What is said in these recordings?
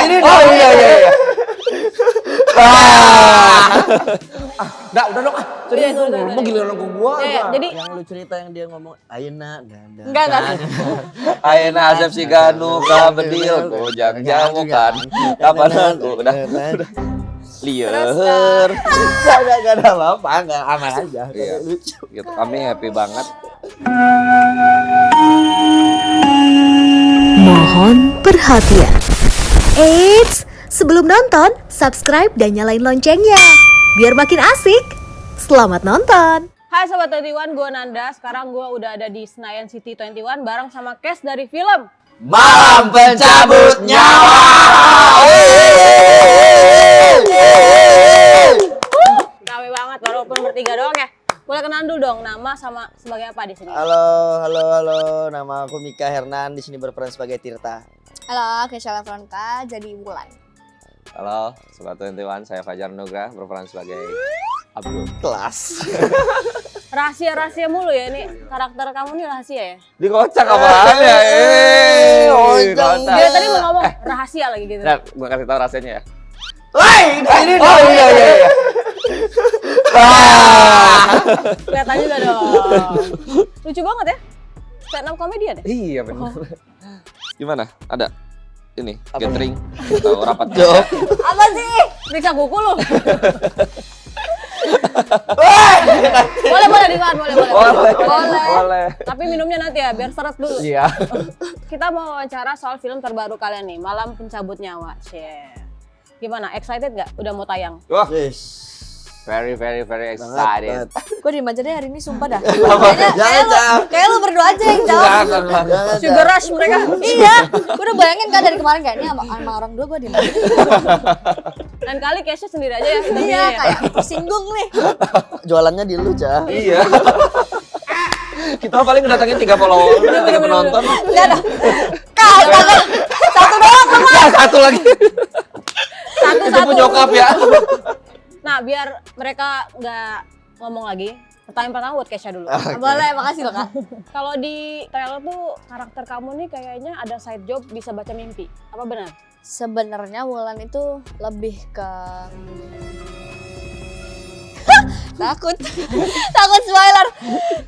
ini. Oh iya. Udah dong. Serius ngomong giliran ke gua. Jadi Yang lu cerita yang dia ngomong ayeuna enggak. Ayeuna asep si ganu ka bedil kojang jamu kan. Kapan aku udah liar. Gak ada apa-apa, gak aman aja. Iya. Lucu. Gitu. Kami happy banget. Mohon perhatian. Eits, sebelum nonton, subscribe dan nyalain loncengnya. Biar makin asik. Selamat nonton. Hai Sobat 21, gue Nanda. Sekarang gue udah ada di Senayan City 21 bareng sama Kes dari film Malam Pencabut Nyawa. Rame banget, walaupun bertiga doang ya. Boleh kenalan dulu dong, nama sama sebagai apa di sini? Halo. Nama aku Mika Hernan, di sini berperan sebagai Tirta. Halo, Kesha Fronta jadi Wulan. Halo, Sobat 21, saya Fajar Nugrah berperan sebagai Abdul. Kelas. Rahasia-rahasia mulu ya ini, karakter kamu nih rahasia ya? Dikocak apaan ya? Kocak. Dia tadi mau ngomong rahasia lagi gitu. Nah, gua kasih tahu rasanya ya. Ini. Oh iya. Kelihatan juga dong. Lucu banget ya? Stand up komedian ya? Iya benar. Gimana? Ada ini Apa? gathering atau rapat Jok. Apa sih? Periksa kuku lu. boleh Diwan, boleh. Tapi minumnya nanti ya, biar seret dulu. Iya. Kita mau wawancara soal film terbaru kalian nih, Malam Pencabut Nyawa. Gimana? Excited gak? Udah mau tayang? Wah, Yes. very excited. Gue diem aja deh hari ini, sumpah dah. Jangan. Kayak lu berdua aja yang jawab. Jangan. Sugar rush mereka. Iya, gue udah bayangin kan dari kemarin kayak ini sama orang dua gue diem aja. Dan kali Kesha sendiri aja ya. Iya, kayak tersinggung nih. Jualannya di lu, Cah. Iya. Kita paling ngedatangin 3 follower, 3 penonton. Enggak ada. Kagak. Satu doang sama. Ya, satu lagi. Itu Satu. nyokap ya. Nah, biar mereka nggak ngomong lagi, pertanyaan pertama buat Kesha dulu. Boleh, makasih loh Kak. Kalau di trailer tuh karakter kamu nih kayaknya ada side job bisa baca mimpi. Apa benar? Sebenarnya Wulan itu lebih ke takut spoiler.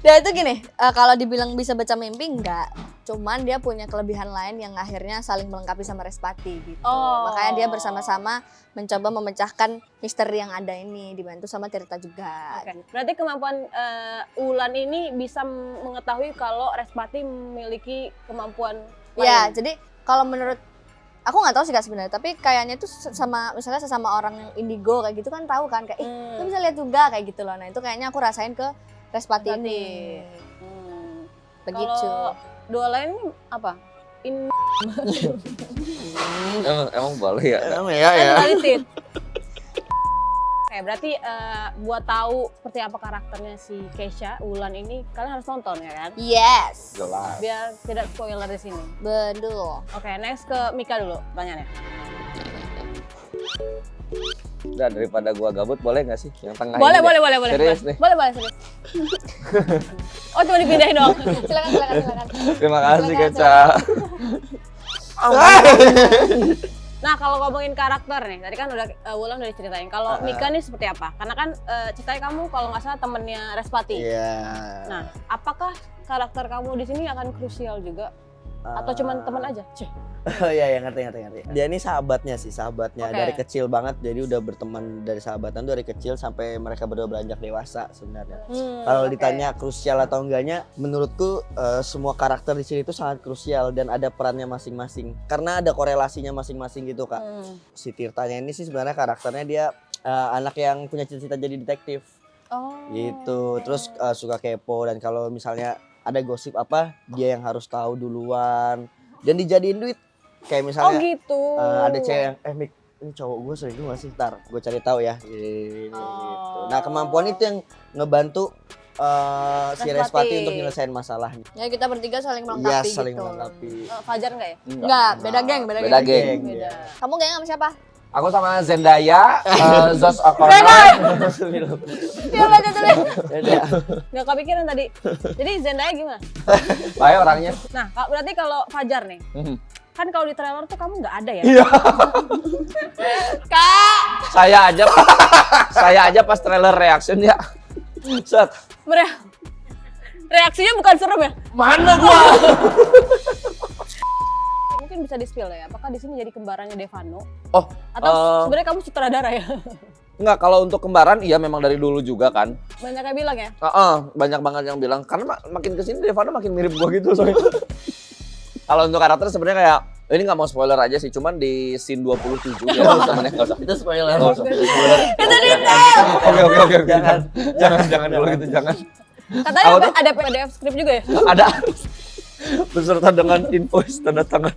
Dia itu gini, kalau dibilang bisa baca mimpi enggak, cuman dia punya kelebihan lain yang akhirnya saling melengkapi sama Respati gitu. Oh. Makanya dia bersama-sama mencoba memecahkan misteri yang ada ini, dibantu sama Tirta juga. Oke. Berarti kemampuan Wulan ini bisa mengetahui kalau Respati memiliki kemampuan Ya, lain. jadi kalau menurut aku nggak tahu sih Kak sebenarnya, tapi kayaknya itu sama misalnya sesama orang yang indigo kayak gitu kan tahu kan kayak lu bisa lihat juga kayak gitu loh. Nah, itu kayaknya aku rasain ke Respati ini. Begitu. Kalau dua lain ini apa? Emang boleh ya? Emang ya. Qualitative. Oke, berarti buat tahu seperti apa karakternya si Kesha, Wulan ini, kalian harus nonton ya kan? Yes. Jelas. Biar tidak spoiler di sini. Betul. Oke, next ke Mika dulu pertanyaannya. Udah, daripada gua gabut boleh nggak sih yang tengah Boleh. ini? Serius nih. Boleh, serius. Oh, cuma dipindahin doang. Silakan. Terima kasih Silakan, Keca. Nah, kalau ngomongin karakter nih, tadi kan udah Wulan udah diceritain. Kalau Mika nih seperti apa? Karena kan ceritanya kamu kalau nggak salah temennya Respati. Iya. Nah, apakah karakter kamu di sini akan krusial juga? Atau cuman teman aja? Oh iya, ngerti. Dia ini sahabatnya. Oke. Dari kecil banget, jadi udah berteman dari sahabatan dari kecil sampai mereka berdua beranjak dewasa sebenarnya. Kalau Oke. ditanya krusial atau enggaknya, menurutku semua karakter di sini itu sangat krusial dan ada perannya masing-masing. Karena ada korelasinya masing-masing gitu, Kak. Si Tirtanya ini sih sebenarnya karakternya dia anak yang punya cita-cita jadi detektif. Oh. Gitu. Terus suka kepo, dan kalau misalnya ada gosip apa, dia yang harus tahu duluan dan dijadiin duit. Kayak misalnya gitu. ada cewek yang Mik, ini cowok gue selingkuh gak sih? Ntar gue cari tahu ya. Gitu. Nah, kemampuan itu yang ngebantu si Respati untuk nyelesain masalahnya. Ya kita bertiga saling Iya, melengkapi saling gitu. melengkapi. Fajar nggak ya? Enggak, beda geng. Beda geng. Beda. Kamu geng sama siapa? Aku sama Zendaya, Zos O'Connor. Dia baca tuh. Nggak kepikiran tadi. Jadi Zendaya gimana? Baik orangnya. Nah, berarti kalau Fajar nih, Kan kalau di trailer tuh kamu nggak ada ya? Iya. Kak! Saya aja pas trailer reaction ya. Set. Reaksinya bukan serem ya? Mana gua? Mungkin bisa di-spill ya, apakah di sini jadi kembarannya Devano? Oh, Atau sebenarnya kamu sutradara ya? enggak, kalau untuk kembaran iya memang dari dulu juga kan. Banyak yang bilang ya? Banyak banget yang bilang karena makin kesini Devano makin mirip gua gitu soalnya. Kalau untuk karakter sebenarnya kayak ini nggak mau spoiler aja sih, cuman di scene 27 ya temennya nggak usah. Itu spoiler. Nggak usah. Itu detail! Oke. Jangan dulu gitu, jangan. Katanya Apa tuh? ada PDF script juga ya? Ada beserta dengan invoice tanda tangan.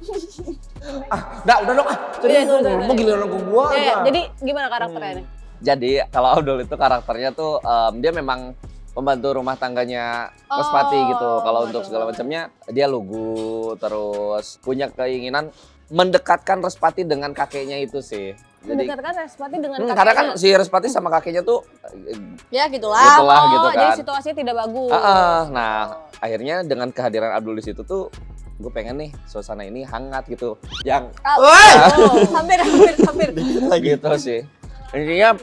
Udah dong. Jadi ngomong giliran ke gua. Iya, jadi gimana karakternya nih? Jadi kalau Abdul itu karakternya tuh dia memang pembantu rumah tangganya Respati gitu. Kalau untuk segala macamnya dia lugu, terus punya keinginan mendekatkan Respati dengan kakeknya itu sih. Jadi Mendekatkan Respati dengan kakeknya. karena kan si Respati sama kakeknya tuh Ya gitulah. gitulah gitu kan. Jadi situasinya tidak bagus. Nah, akhirnya dengan kehadiran Abdul di situ tuh gue pengen nih suasana ini hangat gitu. Yang Hampir. gitu sih. Intinya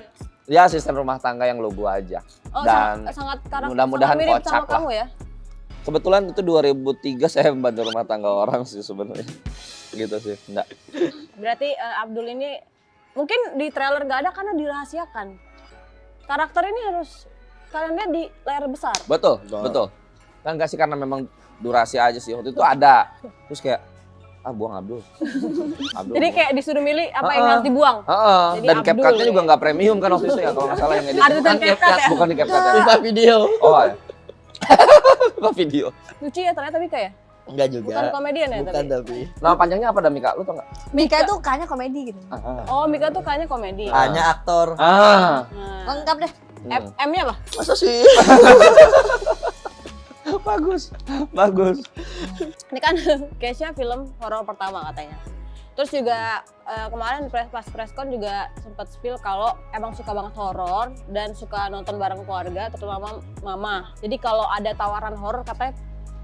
ya asisten rumah tangga yang lugu aja. Oh, Dan sangat mudah-mudahan sangat mirip kocak sama lah. kamu ya? Kebetulan itu 2003 saya membantu rumah tangga orang sih sebenarnya. Gitu sih. Enggak. Berarti Abdul ini mungkin di trailer nggak ada karena dirahasiakan. Karakter ini harus kalian lihat di layar besar. Betul. Kan enggak sih karena memang durasi aja sih. Waktu itu ada. Terus kayak buang Abdul. Jadi kayak disuruh milih apa yang harus dibuang. Jadi Dan Abdul CapCut-nya ya. juga nggak premium kan waktu itu ya kalau nggak salah yang edit. Ada dan CapCut ya? Bukan di CapCut ya. Viva video. Oh ya. Apa video? Lucu ya ternyata Mika ya? Enggak juga. Bukan komedian ya Bukan tapi? tapi. Nama panjangnya apa dah Mika? Lu tau nggak? Mika tuh kayaknya komedi gitu. Oh Mika tuh kayaknya komedi. Hanya aktor. Nah, Lengkap deh. M-nya apa? Masa sih? Bagus. Ini kan case-nya film horor pertama katanya. Terus juga kemarin pas preskon juga sempat spill kalau emang suka banget horor dan suka nonton bareng keluarga, terutama mama. Jadi kalau ada tawaran horor katanya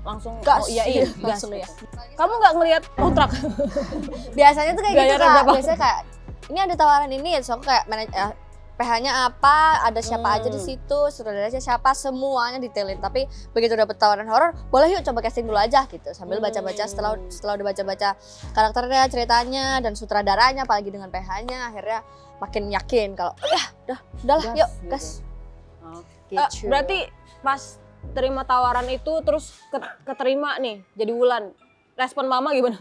langsung Gas. iyain, gas. Langsung ya. Kamu nggak ngelihat kontrak? Biasanya tuh kayak gitu Gaya Kak. berapa? Biasanya kayak ini ada tawaran ini ya, so aku kayak PH-nya apa, ada siapa aja di situ, sutradaranya siapa, semuanya detailin. Tapi begitu dapet tawaran horor, boleh yuk coba casting dulu aja gitu. Sambil baca-baca setelah udah baca-baca karakternya, ceritanya dan sutradaranya, apalagi dengan PH-nya, akhirnya makin yakin kalau udahlah yuk gas. Gitu. Berarti pas terima tawaran itu terus keterima nih jadi Wulan. Respon mama gimana?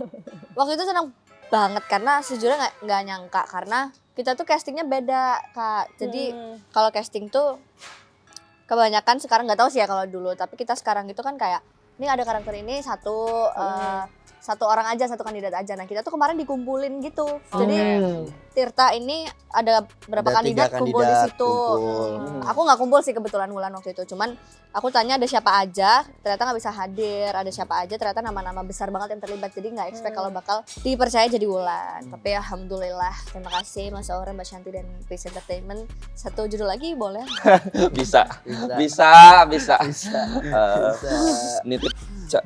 Waktu itu senang banget karena sejujurnya nggak nyangka karena kita tuh castingnya beda Kak. Jadi kalau casting tuh kebanyakan sekarang nggak tahu sih ya kalau dulu, tapi kita sekarang itu kan kayak ini ada karakter ini satu orang aja, satu kandidat aja. Nah kita tuh kemarin dikumpulin gitu. Jadi Tirta ini ada berapa Ada kandidat 3 kumpul di kandidat, situ. Aku nggak kumpul sih kebetulan Wulan waktu itu. Cuman aku tanya ada siapa aja, ternyata nggak bisa hadir. Ada siapa aja, ternyata nama-nama besar banget yang terlibat. Jadi nggak expect kalau bakal dipercaya jadi Wulan. Tapi alhamdulillah, terima kasih Mas Aura, Mbak Shanti dan Peace Entertainment. Satu judul lagi boleh? Bisa.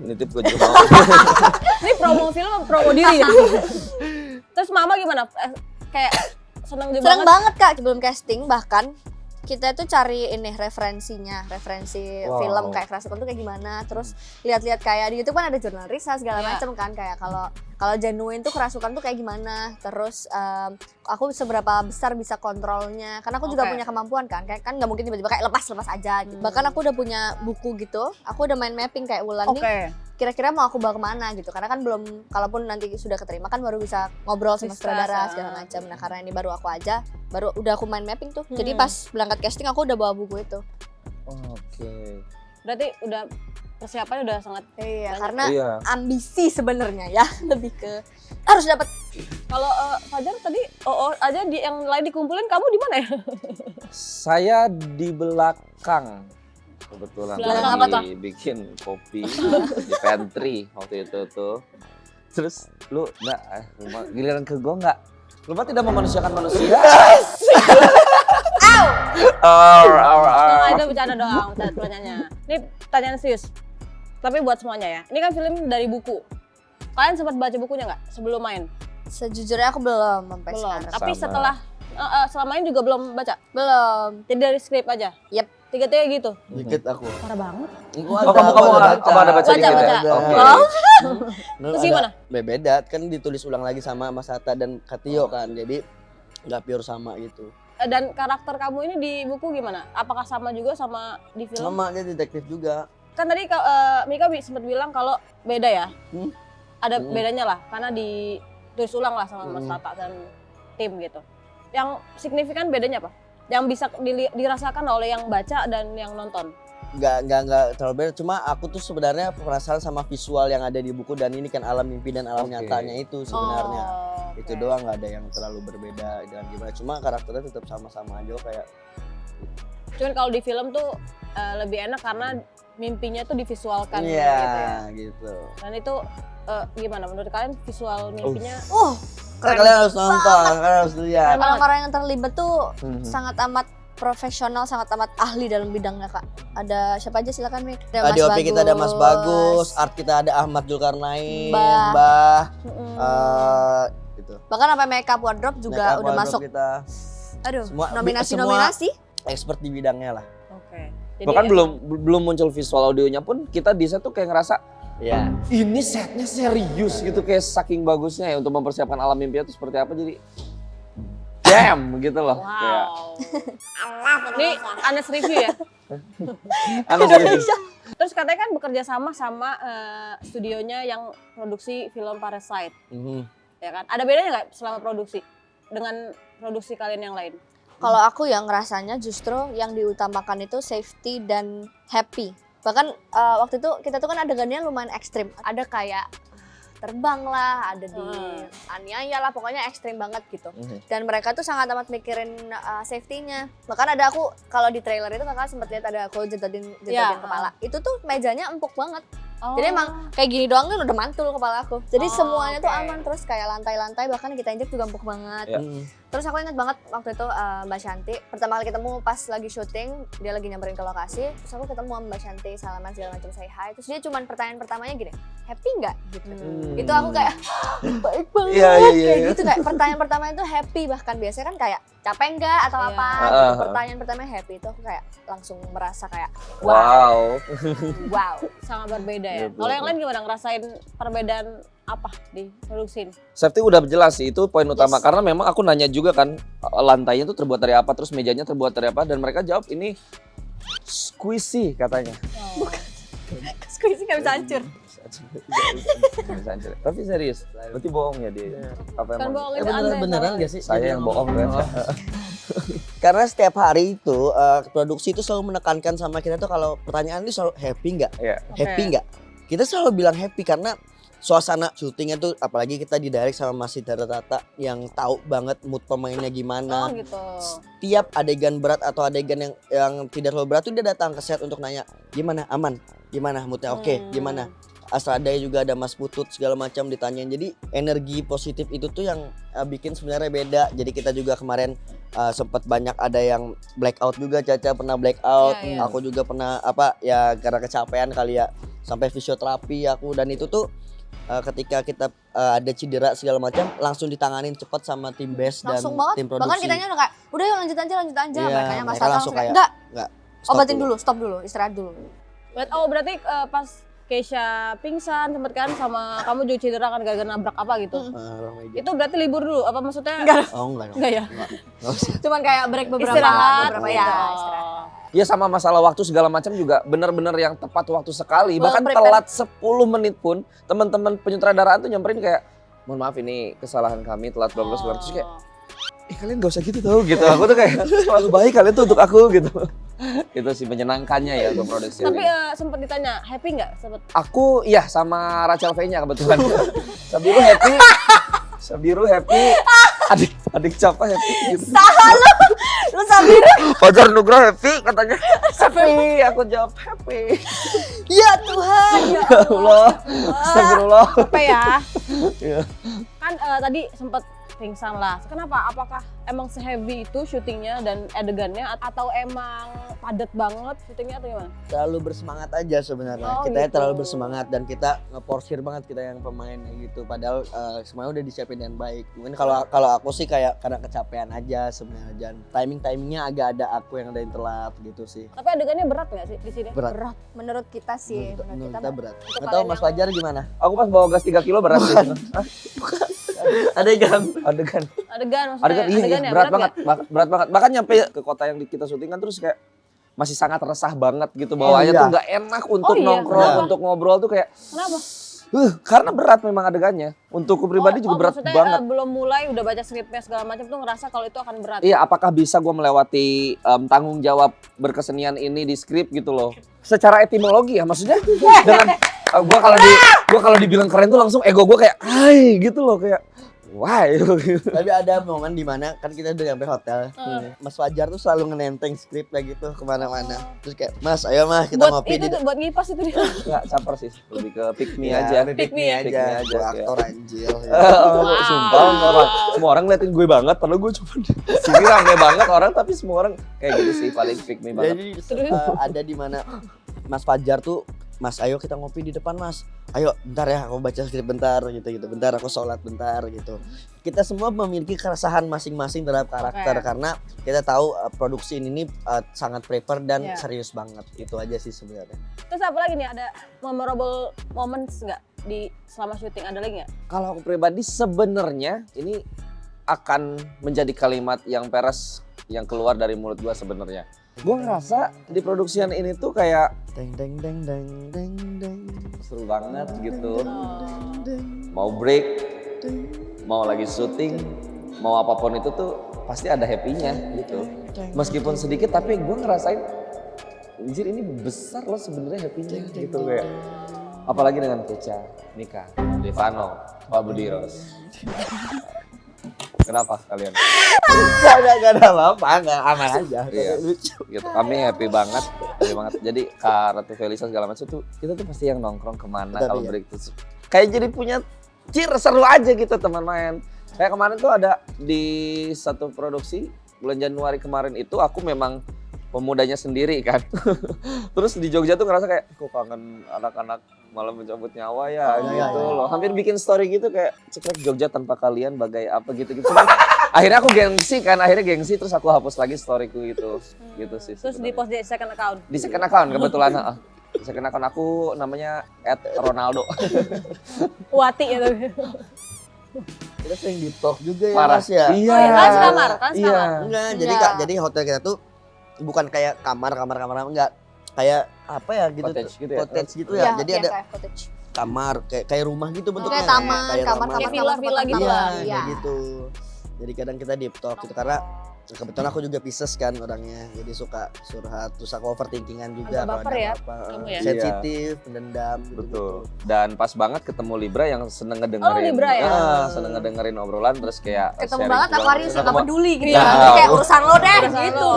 Nitip gue juga mau. Ini promo film apa promo diri ya? Terus mama gimana? Kayak seneng Seneng banget Kak, sebelum casting bahkan kita itu cari ini referensi film kayak Kerasukan tuh kayak gimana, terus lihat-lihat kayak di YouTube kan ada jurnal riset segala macam kan, kayak kalau genuine tuh Kerasukan tuh kayak gimana, terus aku seberapa besar bisa kontrolnya, karena aku juga punya kemampuan kan nggak mungkin tiba-tiba kayak lepas aja gitu. Bahkan aku udah punya buku gitu, aku udah main mapping kayak Wulan nih kira-kira mau aku bawa kemana gitu, karena kan belum, kalaupun nanti sudah keterima kan baru bisa ngobrol sama sutradara segala macam. Nah karena ini baru aku aja, udah aku main mapping tuh, jadi pas berangkat casting aku udah bawa buku itu. Oke. Berarti udah persiapannya udah sangat Karena ambisi sebenarnya ya, lebih ke harus dapat. Kalau Fajar tadi aja yang lain dikumpulin, kamu di mana ya? Saya di belakang. Kebetulan Belakang apa tuh? lagi bikin kopi di pantry waktu itu tuh. Terus lu giliran ke gua nggak? Lu mah tidak memanusiakan manusia. Itu bercanda doang pertanyaannya. Ini pertanyaan serius. Tapi buat semuanya ya. Ini kan film dari buku. Kalian sempat baca bukunya nggak sebelum main? Sejujurnya aku belum sampai Belum. sekarang. Tapi Sama. setelah selama ini juga belum baca? Belum. Jadi dari skrip aja? Yep. Tiga-tiga gitu? Dikit aku. Parah banget. Gua kamu ada baca dikit ya? Baca. Oke. Oh. Terus gimana? Beda kan ditulis ulang lagi sama Mas Hatta dan Katio kan. Jadi nggak pure sama gitu. Dan karakter kamu ini di buku gimana? Apakah sama juga sama di film? Sama dia detektif juga. Kan tadi Mika sempat bilang kalau beda ya? Hmm. Ada bedanya lah, karena ditulis ulang lah sama Mas Tata dan tim gitu. Yang signifikan bedanya apa? Yang bisa dirasakan oleh yang baca dan yang nonton? Nggak terlalu beda. Cuma aku tuh sebenarnya penasaran sama visual yang ada di buku dan ini kan alam mimpi dan alam Oke. nyatanya itu sebenarnya. Oh, Itu oke. doang, nggak ada yang terlalu berbeda dan gimana. Cuma karakternya tetap sama-sama aja kayak. Cuman kalau di film tuh lebih enak karena mimpinya tuh divisualkan gitu Iya ya. gitu. Dan itu gimana menurut kalian visual mimpinya? Kan kalian harus nonton, kalian harus lihat. Keren. Orang-orang yang terlibat tuh Mhm. sangat amat profesional, sangat amat ahli dalam bidangnya Kak. Ada siapa aja silakan Mik. Ada Di OP kita ada Mas Bagus, art kita ada Ahmad Zulkarnain, Mbah, Mm-mm. gitu. Bahkan sampai makeup wardrobe juga Makeup udah wardrobe masuk. Kita Aduh, Semua- nominasi-nominasi. expert di bidangnya lah. Oke. Jadi Bahkan belum muncul visual audionya pun kita di set tuh kayak ngerasa Iya. ini setnya serius gitu, kayak saking bagusnya ya untuk mempersiapkan alam mimpi itu seperti apa, jadi damn gitu loh. Kayak Wow. Ini honest review ya. honestly. Terus katanya kan bekerja sama studionya yang produksi film Parasite, Mhm. ya kan? Ada bedanya nggak selama produksi dengan produksi kalian yang lain? Kalau aku yang ngerasanya justru yang diutamakan itu safety dan happy. Bahkan waktu itu kita tuh kan adegannya lumayan ekstrim. Ada kayak terbang lah, ada di aniaya lah, pokoknya ekstrim banget gitu. Dan mereka tuh sangat amat mikirin safety-nya. Bahkan ada aku, kalau di trailer itu kakak sempat lihat ada aku jentadin Ya. kepala. Itu tuh mejanya empuk banget. Oh. Jadi emang kayak gini doang kan udah mantul kepala aku. Jadi Oh, semuanya tuh oke. aman, terus kayak lantai-lantai bahkan kita injek juga empuk banget. Ya. Mhm. Terus aku ingat banget waktu itu Mbak Shanti, pertama kali ketemu pas lagi syuting, dia lagi nyamperin ke lokasi, terus aku ketemu sama Mbak Shanti, salaman segala macam, say hi, terus dia cuman pertanyaan pertamanya gini, happy nggak? Gitu. Itu aku kayak baik banget, Iya, iya, iya, kayak iya. gitu, kayak pertanyaan pertamanya itu happy, bahkan biasanya kan kayak capek nggak atau Iya. apa, Ah, gitu. ah. Pertanyaan pertamanya happy, itu aku kayak langsung merasa kayak Wow. wow. Sangat berbeda ya. Betul, Kalau yang betul. lain gimana ngerasain perbedaan apa di produksi? Safety udah jelas sih, itu poin utama. Yes. Karena memang aku nanya juga kan, lantainya tuh terbuat dari apa, terus mejanya terbuat dari apa, dan mereka jawab ini squishy katanya. Squeeze nggak bisa hancur. Bisa hancur. Tapi serius, berarti bohong ya dia. Apa Kan emang? bohong itu Beneran, aneh beneran banget. gak sih? Saya yang bohong kan. Karena setiap hari itu produksi itu selalu menekankan sama kita tuh kalau pertanyaan itu selalu happy nggak? Iya. Happy nggak? Kita selalu bilang happy karena suasana syutingnya tuh apalagi kita didirect sama Mas Siddhartha Tata yang tahu banget mood pemainnya Oh gimana. gitu. Tiap adegan berat atau adegan yang tidak terlalu berat tuh dia datang ke set untuk nanya gimana, aman, gimana moodnya, oke, gimana. Astradanya juga ada Mas Putut segala macam ditanyain. Jadi energi positif itu tuh yang bikin sebenarnya beda. Jadi kita juga kemarin sempat banyak ada yang blackout juga, Caca pernah blackout, Iya, iya. aku juga pernah apa ya karena kecapean kali ya sampai fisioterapi aku, dan itu tuh ketika kita ada cedera segala macam langsung ditanganin cepat sama tim base dan Langsung banget. tim produksi. Bahkan kitanya udah kayak, udah yuk lanjut aja. Iya, Makanya Mas mereka Tata langsung kayak, kayak, enggak, stop obatin dulu, stop dulu, istirahat dulu. Berarti pas Keisha pingsan sempet kan sama kamu juga cedera kan gara-gara nabrak apa gitu. Ruang meja. Itu berarti libur dulu apa maksudnya? Oh enggak dong. Enggak ya? Enggak usah. Cuman kayak break beberapa Istirahat. ya, gitu. istirahat. Ya sama masalah waktu segala macam juga bener-bener yang tepat waktu sekali. Bahkan prepare. telat 10 menit pun teman-teman penyutradaraan tuh nyamperin kayak, mohon maaf ini kesalahan kami telat bla bla bla. Terus kayak, kalian gak usah gitu tau gitu. Aku tuh kayak selalu baik kalian tuh untuk aku gitu. Itu sih menyenangkannya ya untuk produksi. Tapi sempet ditanya happy nggak? Sempet. Aku iya sama Rachel V-nya kebetulan. Sabiru happy. Sabiru happy. Adik Capa happy gitu. Lu Sabiru, Fajar Nugra happy katanya. Happy, aku jawab happy. ya Tuhan, ya Allah. Astagfirullah. Apa ya? Iya. Kan tadi sempet pingsan lah. Kenapa? Apakah emang se-heavy itu syutingnya dan adegannya atau emang padat banget syutingnya atau gimana? Terlalu bersemangat aja sebenarnya. Oh, Kita gitu. terlalu bersemangat dan kita ngeporsir banget kita yang pemainnya gitu. Padahal semuanya udah disiapin dengan baik. Mungkin kalau aku sih kayak karena kecapean aja sebenarnya. Dan timingnya agak ada aku yang ada yang telat gitu sih. Tapi adegannya berat nggak sih di sini? Berat. Menurut kita sih, Menurut kita berat. Untuk Nggak tahu kalian Mas yang- Fajar gimana? Aku pas bawa gas 3 kilo berat sih. Adegan. Adegan. Adegan maksudnya Adegan iya, adegannya berat banget, nggak? berat banget. Bahkan nyampe ke kota yang kita syuting kan terus kayak masih sangat resah banget gitu bawaannya iya. tuh nggak enak untuk iya? nongkrong, Nah. untuk ngobrol tuh kayak Kenapa? karena berat memang adegannya. Untukku pribadi juga berat maksudnya, banget. belum mulai udah baca skripnya segala macam tuh ngerasa kalau itu akan berat. Iya, apakah bisa gue melewati tanggung jawab berkesenian ini di skrip gitu loh? Secara etimologi ya, maksudnya dengan gue kalau dibilang keren tuh langsung ego gue kayak, hai gitu loh kayak, why? Tapi ada momen dimana kan kita udah sampai hotel. Mas Fajar tuh selalu ngenenteng skripnya gitu kemana-mana. Terus kayak, Mas ayo Mas kita buat ngopi itu di tuh, buat ngipas itu dia. Nggak caper sih, lebih ke pick me Ya, aja. pick me Pick me aja. aja, Gua ya. aktor anjir. Sumpah semua orang ngeliatin gue banget, padahal gue cuma di sini rame banget orang, tapi semua orang kayak gitu sih paling pick me banget. Jadi ada di mana Mas Fajar tuh, Mas ayo kita ngopi di depan Mas. Ayo bentar ya aku baca skrip bentar gitu. Bentar aku sholat bentar gitu. Kita semua memiliki keresahan masing-masing terhadap karakter Oke. karena kita tahu produksi ini sangat prepare dan Iya. serius banget. Itu aja sih sebenarnya. Terus apa lagi nih, ada memorable moments nggak di selama syuting, ada lagi nggak? Kalau aku pribadi sebenarnya ini akan menjadi kalimat yang peres yang keluar dari mulut gue sebenarnya. Gue ngerasa di produksian ini tuh kayak Deng deng deng deng deng deng. seru banget gitu. Mau break, mau lagi syuting, mau apapun itu tuh pasti ada happy-nya gitu. Meskipun sedikit tapi gue ngerasain anjir ini besar loh sebenarnya happy-nya gitu kayak. Apalagi dengan Keca, Nika, Devano, Pak Budiros. Kenapa kalian? Gak ada apa-apa, gak aman aja. Iya. Lucu. Gitu. Kami happy banget. Jadi Kak Ratu Felisa segala macam tuh kita tuh pasti yang nongkrong kemana Tapi kalau ya. break tuh. Kayak jadi punya seru aja gitu teman main. Kayak kemarin tuh ada di satu produksi bulan Januari kemarin itu aku memang pemudanya sendiri kan. Terus di Jogja tuh ngerasa kayak kok kangen anak-anak malam mencabut nyawa ya Oh, gitu iya, iya. loh. Hampir bikin story gitu kayak cekrek Jogja tanpa kalian bagai apa gitu-gitu. Cuman akhirnya aku gengsi terus aku hapus lagi storyku gitu. Gitu sih. Terus sebenarnya. di post di second account. Di second account kebetulan. Di second account aku namanya @Ronaldo. Wati ya tapi. Kita sering di talk juga ya Parah. Mas ya. Iya. Oh iya, kan sekamar, kan Iya. sekamar. Enggak, Enggak. jadi hotel kita tuh bukan kayak kamar enggak. Kayak apa ya gitu. Cottage gitu ya? Cottage gitu Iya, ya. Jadi iya, ada kayak cottage. kamar kayak rumah gitu bentuknya. Kayak taman, Kayak kamar, taman. Kayak villa-villa gitu Iya, lah. Iya. kayak gitu. Jadi kadang kita deep talk gitu karena kebetulan aku juga Pisces kan orangnya. Jadi suka curhat, terus aku overthinkingan juga Agak kalau baper ada ya, apa-apa. kamu ya? Sensitif, pendendam gitu. Betul. Dan pas banget ketemu Libra yang seneng ngedengerin. Oh, Libra ya? Seneng ngedengerin obrolan terus kayak Ketemu sharing banget segala Aquarius macam. yang gak peduli gitu. Iya. Kayak urusan lo deh gitu.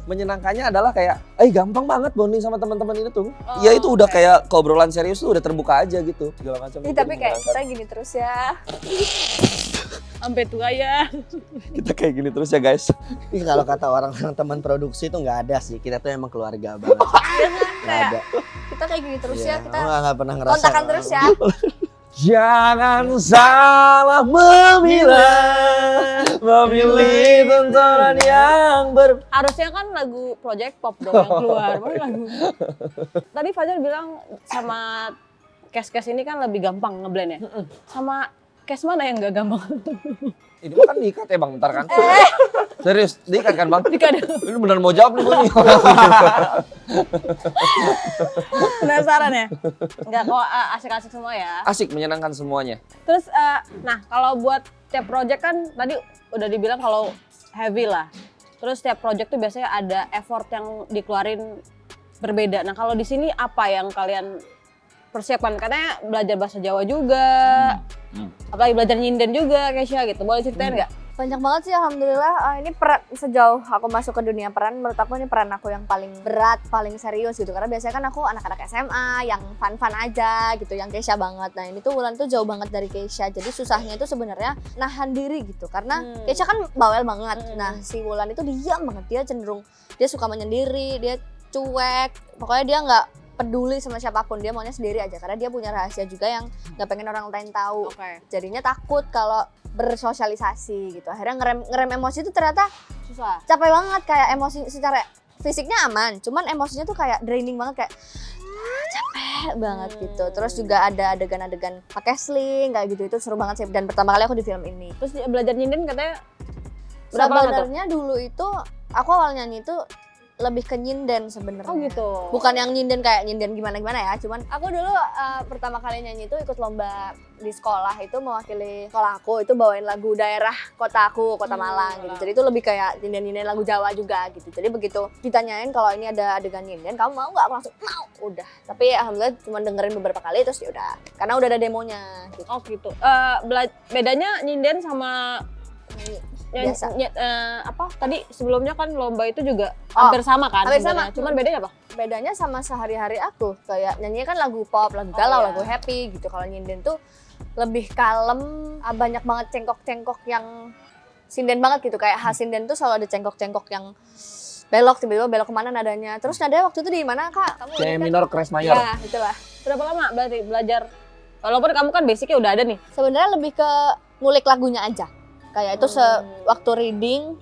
Menyenangkannya adalah kayak, gampang banget bonding sama teman-teman ini tuh. Oh, Ya itu udah oke. kayak obrolan serius tuh udah terbuka aja gitu. Segala macam. Ih, tapi kayak kita gini terus ya. Sampai tua ya. kita kayak gini terus ya guys. Ih, kalau kata orang-orang teman produksi itu nggak ada sih. Kita tuh emang keluarga banget. Nggak ada. Kita kayak gini terus Iya, ya. Kita nggak pernah ngerasa. kontakan terus ya. Jangan salah memilih tontonan yang Harusnya kan lagu project pop dong yang keluar, baru lagu. Tadi Fajar bilang sama cast ini kan lebih gampang ngeblend ya. Sama cast mana yang gak gampang? Ini mah kan diikat ya bang, ntar kan? Serius, diikat kan bang? Diikat. Ini benar mau jawab nih gue nih. Penasaran ya? Enggak kok, asik-asik semua ya. Asik, menyenangkan semuanya. Terus, nah kalau buat tiap project kan tadi udah dibilang kalau heavy lah. Terus tiap project tuh biasanya ada effort yang dikeluarin berbeda. Nah kalau di sini apa yang kalian persiapkan? Katanya belajar bahasa Jawa juga, apalagi belajar nyinden juga Kesha gitu. Boleh ceritain nggak? Banyak banget sih alhamdulillah. Ini peran sejauh aku masuk ke dunia peran, menurut aku ini peran aku yang paling berat, paling serius gitu. Karena biasanya kan aku anak-anak SMA yang fun-fun aja gitu, yang Keisha banget. Nah ini tuh Wulan tuh jauh banget dari Keisha. Jadi susahnya itu sebenarnya nahan diri gitu. Karena Keisha kan bawel banget. Nah si Wulan itu diam banget, dia cenderung dia suka menyendiri, dia cuek. Pokoknya dia nggak peduli sama siapapun, dia maunya sendiri aja karena dia punya rahasia juga yang nggak pengen orang lain tahu. Jadinya takut kalau bersosialisasi gitu. Akhirnya ngerem emosi itu ternyata Susah. capek banget, kayak emosi secara fisiknya aman, cuman emosinya tuh kayak draining banget, kayak capek banget gitu. Terus juga ada adegan-adegan pakai sling kayak gitu, itu seru banget sih. Dan pertama kali aku di film ini. Terus belajar nyinden katanya berapa lama tuh? Sebenarnya dulu itu aku awal nyanyi itu lebih ke nyinden sebenarnya. Oh gitu. Bukan yang nyinden kayak nyinden gimana-gimana ya. Cuman aku dulu pertama kali nyanyi itu ikut lomba di sekolah, itu mewakili sekolah aku, itu bawain lagu daerah kota aku, Kota Malang gitu. Jadi itu lebih kayak nyinden-nyinden lagu Jawa juga gitu. Jadi begitu ditanyain kalau ini ada adegan nyinden, kamu mau nggak? Aku langsung mau. Udah. Tapi alhamdulillah cuma dengerin beberapa kali terus ya udah. Karena udah ada demonya gitu. Oh gitu. Bedanya nyinden sama Biasa. apa tadi sebelumnya kan lomba itu juga hampir sama kan? Hampir sebenarnya. sama. Cuman bedanya apa? Bedanya sama sehari-hari aku, kayak nyanyinya kan lagu pop, lagu galau, lagu happy gitu. Kalau nyinden tuh lebih kalem, banyak banget cengkok-cengkok yang sinden banget gitu. Kayak khas sinden tuh selalu ada cengkok-cengkok yang belok, tiba-tiba belok kemana nadanya. Terus nadanya waktu itu di mana Kak? Kamu C ingat kan? minor crash mayor. Ya, itulah. Berapa lama berarti belajar? Walaupun kamu kan basicnya udah ada nih. Sebenarnya lebih ke ngulik lagunya aja. Kayak itu waktu reading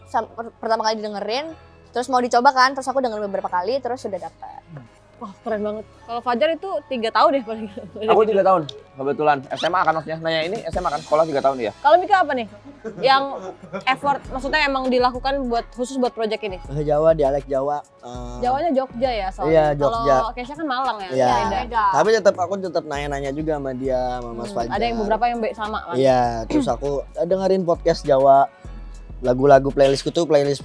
pertama kali dengerin, terus mau dicoba kan, terus aku dengerin beberapa kali, terus sudah dapat. Wah keren banget. Kalau Fajar itu 3 tahun deh paling. Aku 3 tahun, kebetulan. SMA kan maksudnya, nanya ini SMA kan, sekolah 3 tahun dia. Kalau Mika apa nih? Yang effort, maksudnya emang dilakukan khusus buat project ini? Jawa, dialek Jawa. Jawanya Jogja ya soalnya. Iya, Jogja. Kalau Keisha kan Malang ya. Iya. Beda. Tapi aku tetap nanya-nanya juga sama dia, sama Mas Fajar. Ada yang beberapa yang sama kan? Iya, terus aku dengerin podcast Jawa. Lagu-lagu playlistku tuh playlist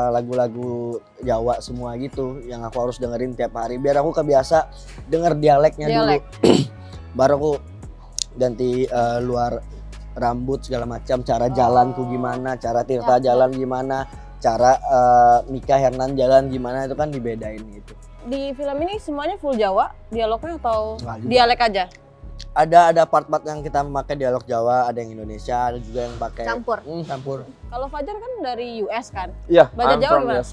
lagu-lagu Jawa semua gitu yang aku harus dengerin tiap hari biar aku kebiasa denger dialeknya dulu. Baru aku ganti luar rambut segala macam, cara jalanku gimana, cara Tirta jalan gimana, cara Mika Hernan jalan gimana, itu kan dibedain gitu. Di film ini semuanya full Jawa dialognya atau Nggak juga. dialek aja? Ada part-part yang kita memakai dialog Jawa, ada yang Indonesia, ada juga yang pakai Campur. campur. Kalau Fajar kan dari US kan? Iya, Belajar I'm Jawa from gimana? US.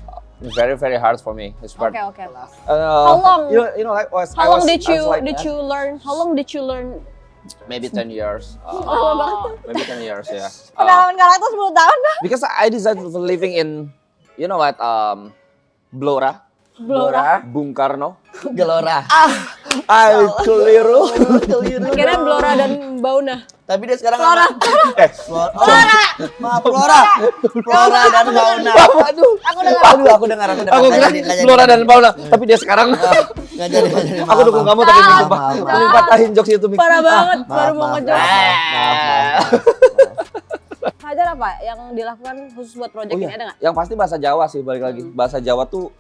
Very very hard for me. This part. Oke. How long? You know like How long did you learn? How long did you learn? Maybe 10 years. Maybe 10 years ya. Pengalaman karakter 10 tahun dah. Because I decided for living in, you know what, Blora, Bung Karno. Gelora. Ay, keliru. Kira Blora dan Bauna. Tapi dia sekarang Flora. Maaf Flora dan Bauna. Aduh, Aku dengar. aku kira Blora dan Paula, tapi dia sekarang. Nggak jadi. Aku dukung kamu tapi Mika Maaf. Mending patahin jokes itu Mika. Parah banget, Maaf, baru mau maaf, ngejok. maaf. Fajar apa yang dilakukan khusus buat project ini, ada nggak? Yang pasti bahasa Jawa sih, balik lagi. Bahasa Jawa tuh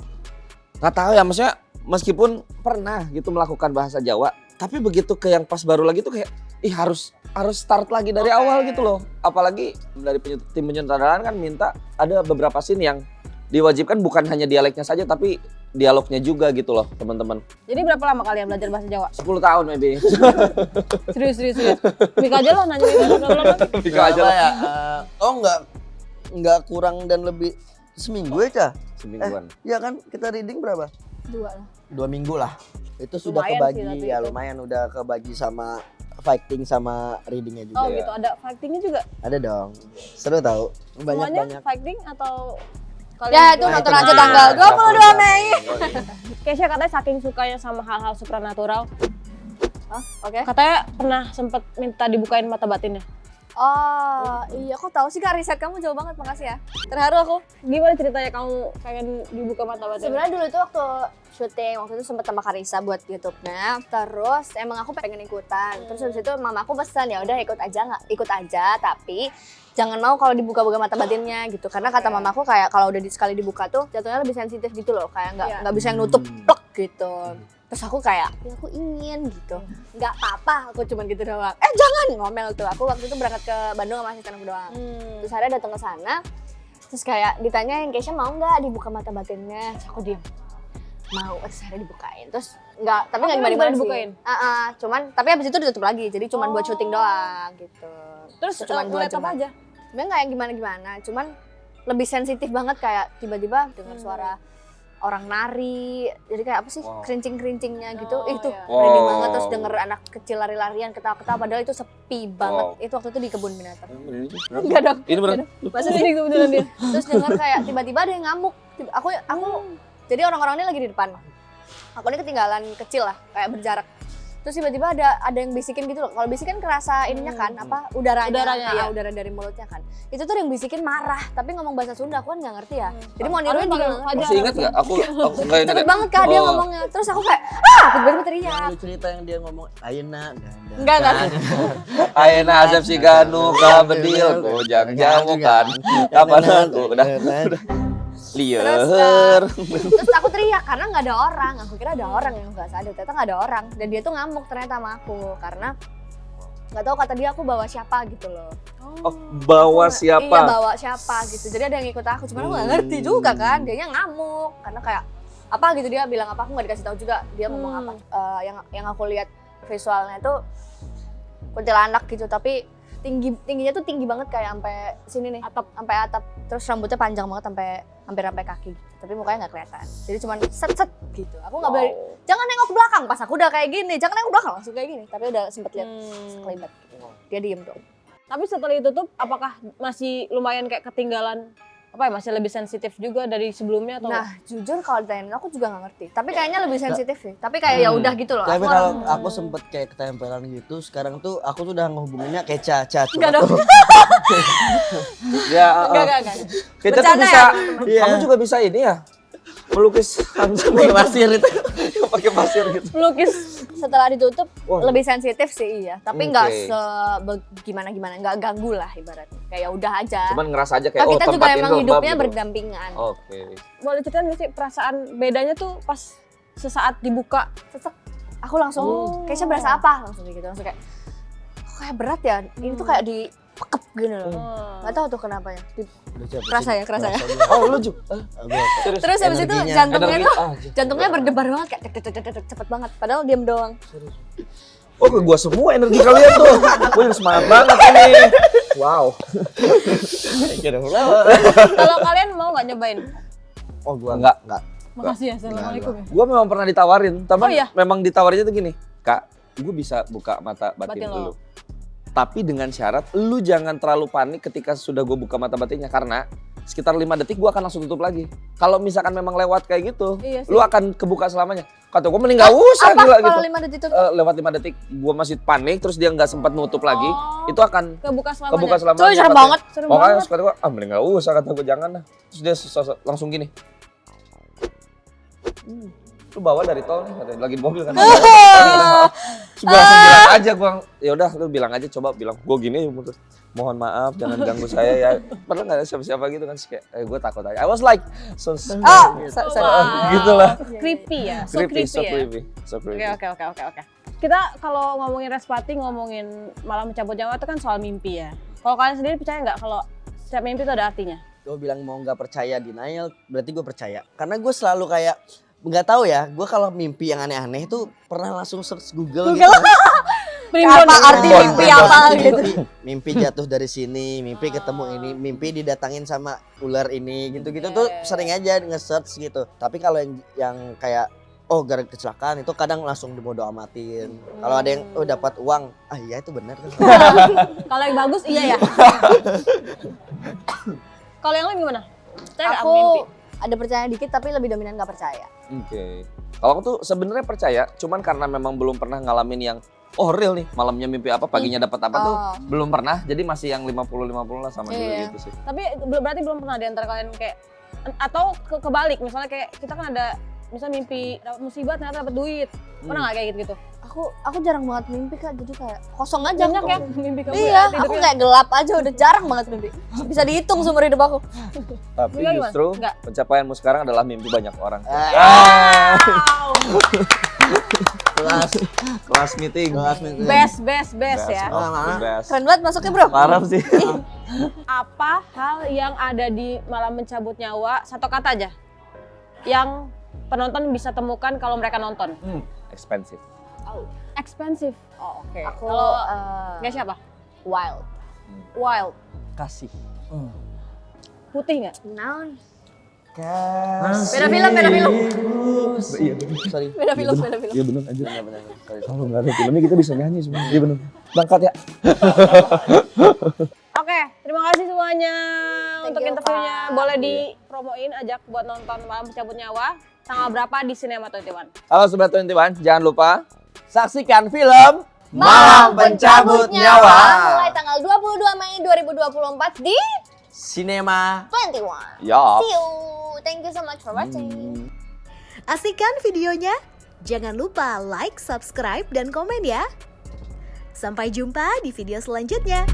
nggak tahu ya, maksudnya meskipun pernah gitu melakukan bahasa Jawa, tapi begitu ke yang pas baru lagi tuh kayak harus start lagi dari awal gitu loh. Apalagi dari tim penyutradaraan kan minta ada beberapa scene yang diwajibkan bukan hanya dialeknya saja tapi dialognya juga gitu loh, teman-teman. Jadi berapa lama kalian belajar bahasa Jawa? 10 tahun maybe. Serius. Mika aja lah nanya itu. Mika aja lah. Ya? Enggak kurang dan lebih seminggu ya, Semingguan. Iya kan kita reading berapa? 2 lah. 2 minggu lah. Itu sudah Lumayan sih, kebagi tapi ya itu. lumayan udah kebagi sama fighting sama readingnya juga. Oh gitu, ada fightingnya juga? Ada dong. Seru tau. Semuanya Banyak. fighting atau Ya itu Nah, nonton itu aja nanti. tanggal 22 Mei. Keisha katanya saking sukanya sama hal-hal supranatural, Oke. katanya pernah sempet minta dibukain mata batinnya. Oh iya, kok tahu sih Kak, riset kamu jauh banget, makasih ya. Terharu aku. Gimana ceritanya kamu pengen dibuka mata batinnya? Sebenarnya dulu tuh waktu syuting, waktu itu sempet sama Karissa buat YouTube-nya. Terus emang aku pengen ikutan. Terus habis itu mama aku pesan, ya udah ikut aja, tapi jangan mau kalau dibuka-buka mata batinnya gitu. Karena kata mamaku kayak kalau udah sekali dibuka tuh jatuhnya lebih sensitif gitu loh, kayak nggak bisa yang nutup plek gitu. Terus aku kayak, ya aku ingin gitu. Nggak apa-apa, aku cuman gitu doang. Jangan ngomel tuh. Aku waktu itu berangkat ke Bandung sama asisten aku doang. Terus akhirnya datang ke sana. Terus kayak ditanyain, Keisha mau nggak dibuka mata batinnya? Terus aku diem. Mau, terus akhirnya dibukain. Terus nggak, tapi nggak gimana sih. Dibukain? Cuman, tapi abis itu ditutup lagi. Jadi cuman buat syuting doang gitu. Terus cuman ngeliat apa aja? Sebenarnya nggak yang gimana-gimana. Cuman lebih sensitif banget kayak tiba-tiba dengar suara orang nari, jadi kayak apa sih kerincing-kerincingnya gitu, itu iya. merinding banget. Terus denger anak kecil lari-larian ketawa-ketawa, padahal itu sepi banget. Itu waktu itu di kebun binatang. Enggak dong. Ini beneran. Maksudnya ini kebetulan dia. Terus denger kayak tiba-tiba ada yang ngamuk. Aku jadi orang-orang ini lagi di depan. Aku ini ketinggalan kecil lah, kayak berjarak. Terus tiba-tiba ada yang bisikin gitu loh. Kalau bisik kan kerasa ininya kan, apa udaranya ya, udara dari mulutnya kan. Itu tuh yang bisikin marah, tapi ngomong bahasa Sunda aku kan nggak ngerti ya. Jadi mau niruin juga Masih ingat nggak? Aku nggak ingat. cepet banget kak dia ngomongnya. Terus aku kayak tiba-tiba teriak. Lu cerita yang dia ngomong ayeuna Enggak. Ayeuna azab si ganu ka bedil kujang jamu kan. Kapan aku udah liar. Terus aku teriak karena nggak ada orang. Aku kira ada orang yang nggak sadar. Ternyata nggak ada orang. Dan dia tuh ngamuk ternyata sama aku karena nggak tahu kata dia aku bawa siapa gitu loh. Oh, bawa siapa? Iya bawa siapa gitu. Jadi ada yang ikut aku. Cuman aku nggak ngerti juga kan. Dianya ngamuk karena kayak apa gitu dia bilang apa aku nggak dikasih tahu juga dia ngomong apa. Yang aku lihat visualnya tuh kuntilanak gitu tapi tingginya tuh tinggi banget kayak sampai sini nih sampai atap. Terus rambutnya panjang banget hampir sampai kaki gitu. Tapi mukanya nggak kelihatan. Jadi cuman set gitu. Aku nggak boleh jangan nengok ke belakang pas aku udah kayak gini. Jangan nengok ke belakang langsung kayak gini. Tapi udah sempet lihat sekelibat. Dia diem dong. Tapi setelah ditutup, apakah masih lumayan kayak ketinggalan? Apa ya, masih lebih sensitif juga dari sebelumnya atau? Nah, jujur kalau ditanyain aku juga nggak ngerti. Tapi kayaknya lebih sensitif sih. Tapi kayak ya udah gitu loh. Tapi kalau aku sempet kayak ketempelan gitu, sekarang tuh aku tuh udah ngehubunginnya kayak Caca. Enggak dong. Ya, Enggak. kita tuh Bercanda bisa. ya, Kamu juga bisa ini ya. Melukis pakai pasir itu. pakai pasir gitu. Melukis. Setelah ditutup Wah. lebih sensitif sih iya. Tapi nggak Oke. gimana nggak ganggu lah ibaratnya. Kayak ya udah aja. Cuman ngerasa aja kayak Kalau kita juga tempat ini emang lembab hidupnya gitu. berdampingan. Oke. Boleh ceritain nggak sih perasaan bedanya tuh pas sesaat dibuka? Sesek. Aku langsung kayaknya berasa apa? Langsung kayak gitu. Langsung kayak kok kayak berat ya. Ini tuh kayak dipekep gini loh. Nggak tahu tuh kenapa ya. Kerasa ya. Oh, lu juga. Terus habis itu Energinya. jantungnya berdebar banget kayak cepet banget. Padahal diam doang. Oh, ke gua semua energi kalian tuh. Gua yang semangat banget ini. Wow. Kalau kalian mau nggak nyobain? Oh gua Enggak. Makasih ya, assalamualaikum ya. Gua memang pernah ditawarin, tapi Oh, iya? memang ditawarinnya tuh gini, Kak, gua bisa buka mata batin Batin lo. dulu. Tapi dengan syarat lu jangan terlalu panik ketika sudah gue buka mata batinnya karena sekitar 5 detik gue akan langsung tutup lagi. Kalau misalkan memang lewat kayak gitu, Iya sih. lu akan kebuka selamanya. Kata gue mending gak usah gila gitu. Kalau 5 detik itu Lewat 5 detik gue masih panik terus dia nggak sempat nutup lagi, itu akan Kebuka selamanya. kebuka selamanya. Coy, serem katanya. banget. Serem Makanya banget. terus kata gue, mending gak usah kata gue jangan lah. Terus dia langsung gini. Lu bawa dari tol nih, katanya lagi di mobil kan. Terus gue langsung bilang aja, gue ya udah lu bilang aja coba bilang gue gini, mohon maaf jangan ganggu saya ya. Padahal nggak ada siapa-siapa gitu kan, kayak gue takut aja. I was like so gitu lah. Creepy ya, so creepy ya. Oke. Kita kalau ngomongin Respati, ngomongin malam mencabut nyawa itu kan soal mimpi ya. Kalau kalian sendiri percaya nggak kalau setiap mimpi itu ada artinya? Gue bilang mau nggak percaya denial, berarti gue percaya. Karena gue selalu kayak nggak tahu ya, gue kalau mimpi yang aneh-aneh itu pernah langsung search Google. Gitu. apa arti mimpi apa gitu. Mimpi jatuh dari sini, mimpi ketemu ini, mimpi didatangin sama ular ini, gitu-gitu tuh sering aja nge-search gitu. Tapi kalau yang kayak gara kecelakaan itu kadang langsung dibodo amatin. Kalau ada yang dapat uang, iya itu benar. Kalau yang bagus iya ya. Kalau yang lain gimana? Percaya nggak Aku mimpi? ada percaya dikit tapi lebih dominan nggak percaya. Oke. Kalau aku tuh sebenarnya percaya, cuman karena memang belum pernah ngalamin yang real nih, malamnya mimpi apa, paginya dapat apa tuh belum pernah. Jadi masih yang 50-50 lah sama juga gitu sih. Tapi berarti belum pernah di antara kalian kayak atau kebalik, misalnya kayak kita kan ada misalnya mimpi dapat musibah ternyata dapat duit. Pernah nggak kayak gitu? Aku jarang banget mimpi Kak, jadi kayak kosong aja. Banyak ya mimpi kamu. Iya, ya, aku kayak gelap aja udah jarang banget mimpi. Bisa dihitung seumur hidup aku. Tapi Enggak, justru Enggak. pencapaianmu sekarang adalah mimpi banyak orang. Wow. Kelas meeting. Best ya. Best. Keren banget masuknya bro. Parah sih. Apa hal yang ada di Malam Mencabut Nyawa, satu kata aja, yang penonton bisa temukan kalau mereka nonton? Expensive. Expensive. Oh, oke. Aku Kalau nggak siapa? wild. Wild. Kasih. Putih nggak? Naon? Kasih. Beda film. Iya, sorry. Beda film. Iya bener aja. Iya benar. Sorry. Kalau nggak ada filmnya kita bisa nyanyi semua. Iya bener. Berangkat ya. Oke, terima kasih semuanya untuk you, interviewnya. Kak. Boleh dipromoin, ajak buat nonton Malam Mencabut Nyawa. Tanggal berapa di Cinema 21? Halo Sobat 21, jangan lupa saksikan film Malam Pencabut Nyawa. Mulai tanggal 22 Mei 2024 di Cinema 21. Yup. See you. Thank you so much for watching. Asik kan videonya? Jangan lupa like, subscribe, dan komen ya. Sampai jumpa di video selanjutnya.